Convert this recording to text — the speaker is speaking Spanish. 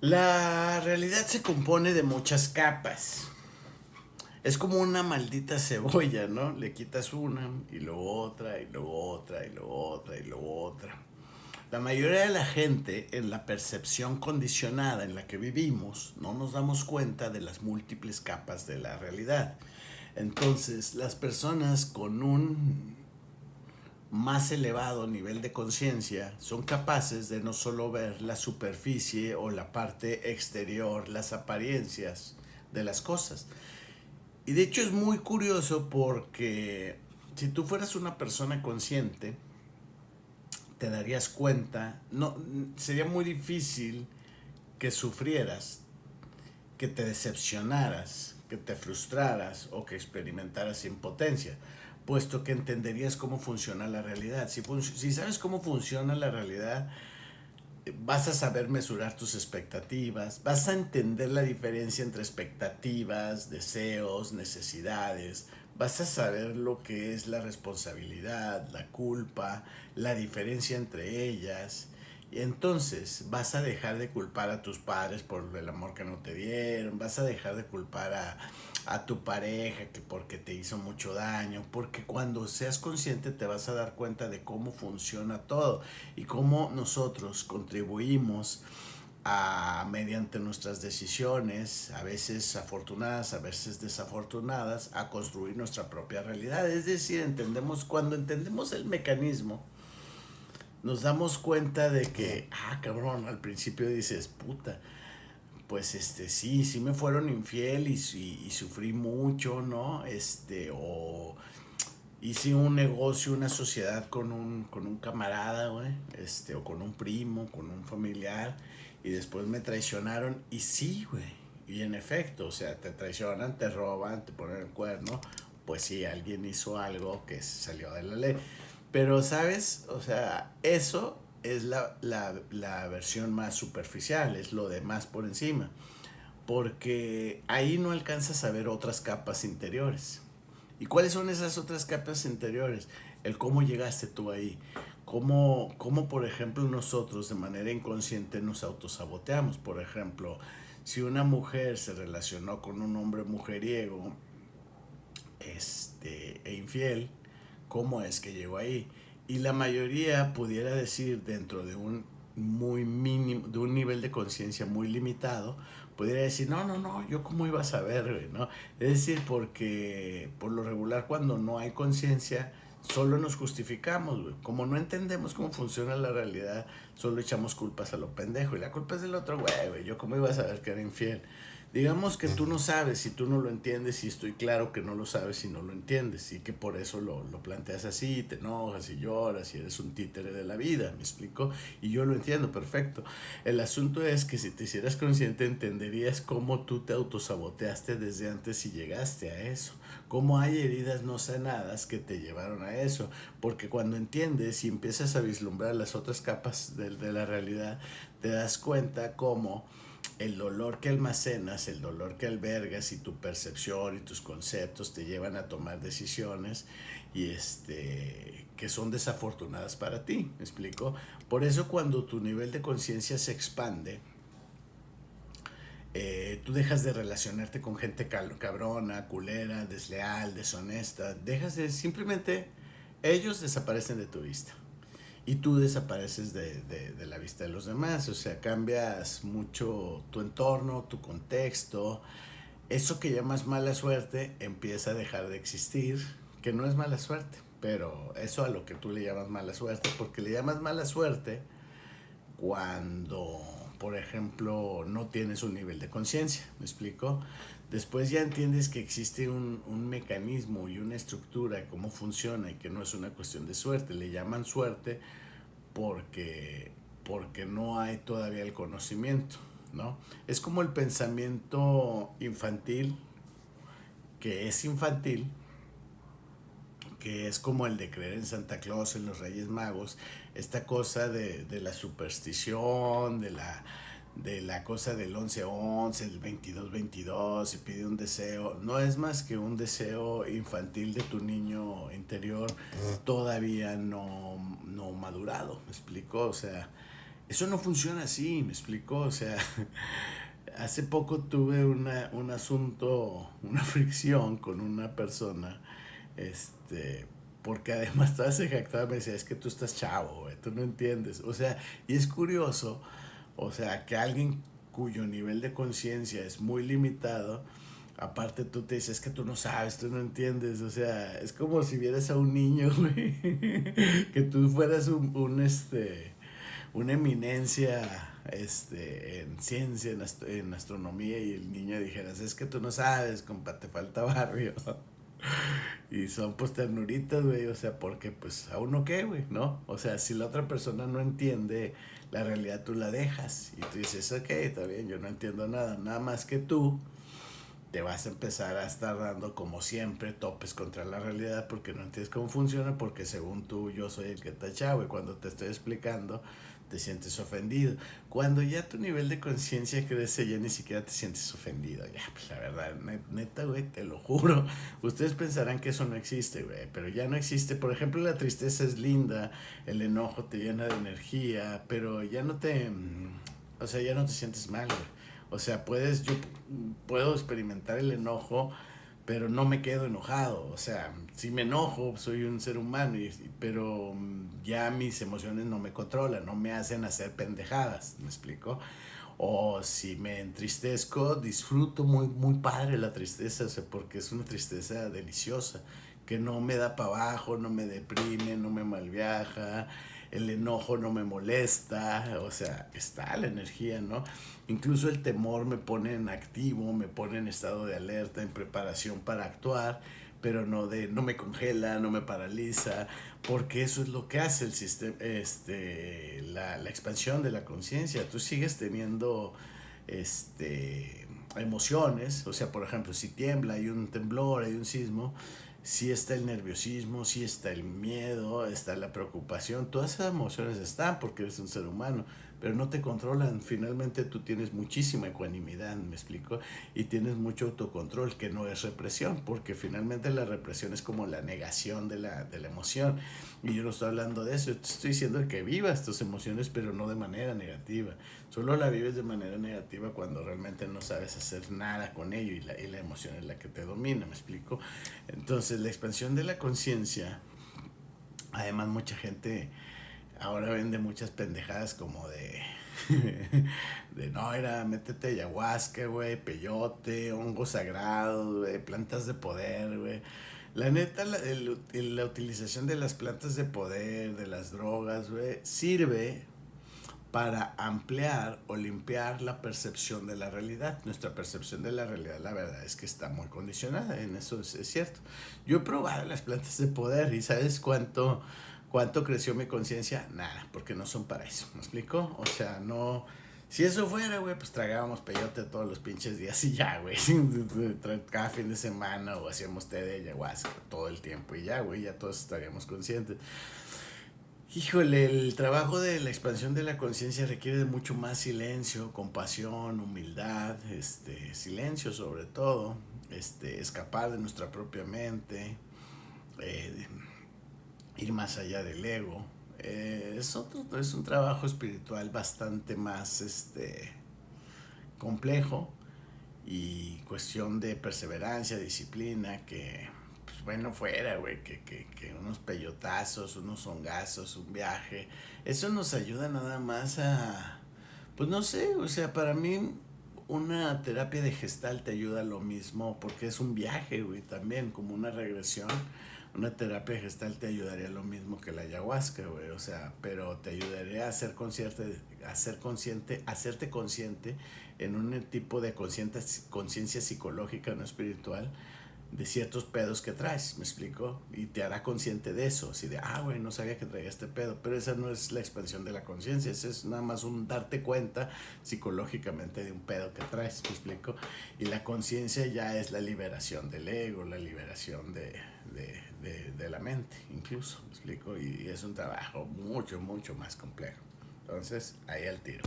La realidad se compone de muchas capas. Es como una maldita cebolla, ¿no? Le quitas una y luego otra y luego otra y luego otra y luego otra. La mayoría de la gente, en la percepción condicionada en la que vivimos, no nos damos cuenta de las múltiples capas de la realidad. Entonces, las personas con un más elevado nivel de conciencia son capaces de no solo ver la superficie o la parte exterior, las apariencias de las cosas. Y de hecho es muy curioso porque si tú fueras una persona consciente, te darías cuenta, no, sería muy difícil que sufrieras, que te decepcionaras, que te frustraras o que experimentaras impotencia, puesto que entenderías cómo funciona la realidad. Si sabes cómo funciona la realidad, vas a saber mesurar tus expectativas, vas a entender la diferencia entre expectativas, deseos, necesidades, vas a saber lo que es la responsabilidad, la culpa, la diferencia entre ellas. Y entonces vas a dejar de culpar a tus padres por el amor que no te dieron, vas a dejar de culpar a tu pareja que porque te hizo mucho daño, porque cuando seas consciente te vas a dar cuenta de cómo funciona todo y cómo nosotros contribuimos mediante nuestras decisiones, a veces afortunadas, a veces desafortunadas, a construir nuestra propia realidad. Es decir, cuando entendemos el mecanismo, nos damos cuenta de que, cabrón, al principio dices, puta, pues sí me fueron infiel y sufrí mucho, ¿no? O hice un negocio, una sociedad con un camarada, güey, o con un primo, con un familiar, y después me traicionaron, y sí, güey, y en efecto, o sea, te traicionan, te roban, te ponen el cuerno, pues sí, alguien hizo algo que se salió de la ley. Pero, ¿sabes? O sea, eso es la versión más superficial, es lo de más por encima, porque ahí no alcanzas a ver otras capas interiores. ¿Y cuáles son esas otras capas interiores? El cómo llegaste tú ahí. Cómo, por ejemplo, nosotros de manera inconsciente nos autosaboteamos. Por ejemplo, si una mujer se relacionó con un hombre mujeriego e infiel, ¿cómo es que llegó ahí? Y la mayoría pudiera decir dentro de un muy mínimo, de un nivel de conciencia muy limitado, pudiera decir, no, no, no, yo cómo iba a saber, güey, ¿no? Es decir, porque por lo regular cuando no hay conciencia, solo nos justificamos, güey. Como no entendemos cómo funciona la realidad, solo echamos culpas a lo pendejo. Y la culpa es del otro, güey, yo cómo iba a saber que era infiel. Digamos que tú no sabes, si tú no lo entiendes, y estoy claro que no lo sabes y no lo entiendes, y que por eso lo planteas así, te enojas y lloras y eres un títere de la vida, ¿me explico? Y yo lo entiendo perfecto. El asunto es que si te hicieras consciente entenderías cómo tú te autosaboteaste desde antes y llegaste a eso, cómo hay heridas no sanadas que te llevaron a eso, porque cuando entiendes y empiezas a vislumbrar las otras capas de la realidad, te das cuenta cómo el dolor que almacenas, el dolor que albergas y tu percepción y tus conceptos te llevan a tomar decisiones y que son desafortunadas para ti, ¿me explico? Por eso cuando tu nivel de conciencia se expande, tú dejas de relacionarte con gente cabrona, culera, desleal, deshonesta, dejas de simplemente ellos desaparecen de tu vista y tú desapareces de la vista de los demás, o sea, cambias mucho tu entorno, tu contexto, eso que llamas mala suerte empieza a dejar de existir, que no es mala suerte, pero eso a lo que tú le llamas mala suerte, porque le llamas mala suerte cuando, por ejemplo, no tienes un nivel de conciencia, ¿me explico? Después ya entiendes que existe un mecanismo y una estructura, cómo funciona y que no es una cuestión de suerte, le llaman suerte porque, porque no hay todavía el conocimiento, ¿no? Es como el pensamiento infantil, que es infantil, que es como el de creer en Santa Claus, en los Reyes Magos, esta cosa de la superstición, de la cosa del 11-11, el 22-22, y pide un deseo, no es más que un deseo infantil de tu niño interior todavía no madurado, ¿me explico? O sea, Eso no funciona así, me explicó. O sea, hace poco tuve un asunto, una fricción con una persona, este, porque además toda se jactaba, me decía, es que tú estás chavo, güey, tú no entiendes. O sea, y es curioso, o sea, que alguien cuyo nivel de conciencia es muy limitado, aparte tú te dices, es que tú no sabes, tú no entiendes, o sea, es como si vieras a un niño, güey, que tú fueras una eminencia en ciencia, en astronomía, y el niño dijeras, es que tú no sabes, compa, te falta barrio. Y son pues ternuritas, güey, o sea, porque pues a uno qué, güey, ¿no? O sea, si la otra persona no entiende la realidad, tú la dejas y tú dices, ok, está bien, yo no entiendo nada, nada más que tú te vas a empezar a estar dando como siempre topes contra la realidad porque no entiendes cómo funciona, porque según tú yo soy el que está chavo y cuando te estoy explicando te sientes ofendido. Cuando ya tu nivel de conciencia crece, ya ni siquiera te sientes ofendido. Ya, pues la verdad, neta, güey, te lo juro. Ustedes pensarán que eso no existe, güey, pero ya no existe. Por ejemplo, la tristeza es linda, el enojo te llena de energía, pero ya no te... O sea, ya no te sientes mal, güey. O sea, yo puedo experimentar el enojo, pero no me quedo enojado. O sea, si me enojo, soy un ser humano, pero ya mis emociones no me controlan, no me hacen hacer pendejadas, ¿me explico? O si me entristezco, disfruto muy, muy padre la tristeza, o sea, porque es una tristeza deliciosa, que no me da para abajo, no me deprime, no me malviaja, el enojo no me molesta, o sea, está la energía, ¿no? Incluso el temor me pone en activo, me pone en estado de alerta, en preparación para actuar, pero no me congela, no me paraliza, porque eso es lo que hace el sistema, la expansión de la conciencia. Tú sigues teniendo emociones, o sea, por ejemplo, si tiembla, hay un temblor, hay un sismo, sí está el nerviosismo, sí está el miedo, está la preocupación, todas esas emociones están porque eres un ser humano, pero no te controlan. Finalmente tú tienes muchísima ecuanimidad, me explico, y tienes mucho autocontrol, que no es represión, porque finalmente la represión es como la negación de la emoción. Y yo no estoy hablando de eso, yo te estoy diciendo que vivas tus emociones, pero no de manera negativa. Solo la vives de manera negativa cuando realmente no sabes hacer nada con ello y la emoción es la que te domina, ¿me explico? Entonces, la expansión de la conciencia, además mucha gente ahora vende muchas pendejadas como de no, era, métete ayahuasca, güey, peyote, hongos sagrados, güey, plantas de poder, güey. La neta, la utilización de las plantas de poder, de las drogas, güey, sirve para ampliar o limpiar la percepción de la realidad. Nuestra percepción de la realidad, la verdad es que está muy condicionada, en eso es cierto. Yo he probado las plantas de poder y ¿sabes cuánto creció mi conciencia? Nada, porque no son para eso, ¿me explico? O sea, no... Si eso fuera, güey, pues tragábamos peyote todos los pinches días y ya, güey. Cada fin de semana o hacíamos té de ayahuasca todo el tiempo y ya, güey, ya todos estaríamos conscientes. Híjole, el trabajo de la expansión de la conciencia requiere de mucho más silencio, compasión, humildad, silencio sobre todo, escapar de nuestra propia mente, eh, ir más allá del ego. Es un trabajo espiritual bastante más complejo y cuestión de perseverancia, disciplina, que pues bueno fuera, güey, que unos peyotazos, unos hongazos, un viaje, eso nos ayuda nada más a, pues no sé, o sea, para mí una terapia de gestal te ayuda a lo mismo, porque es un viaje, güey, también, como una regresión. Una terapia gestal te ayudaría a lo mismo que la ayahuasca, güey, o sea, pero te ayudaría hacerte consciente en un tipo de conciencia psicológica, no espiritual, de ciertos pedos que traes, ¿me explico? Y te hará consciente de eso, así de, güey, no sabía que traía este pedo, pero esa no es la expansión de la conciencia, ese es nada más un darte cuenta psicológicamente de un pedo que traes, ¿me explico? Y la conciencia ya es la liberación del ego, la liberación de la mente, incluso, ¿me explico? Y es un trabajo mucho, mucho más complejo. Entonces, ahí al tiro.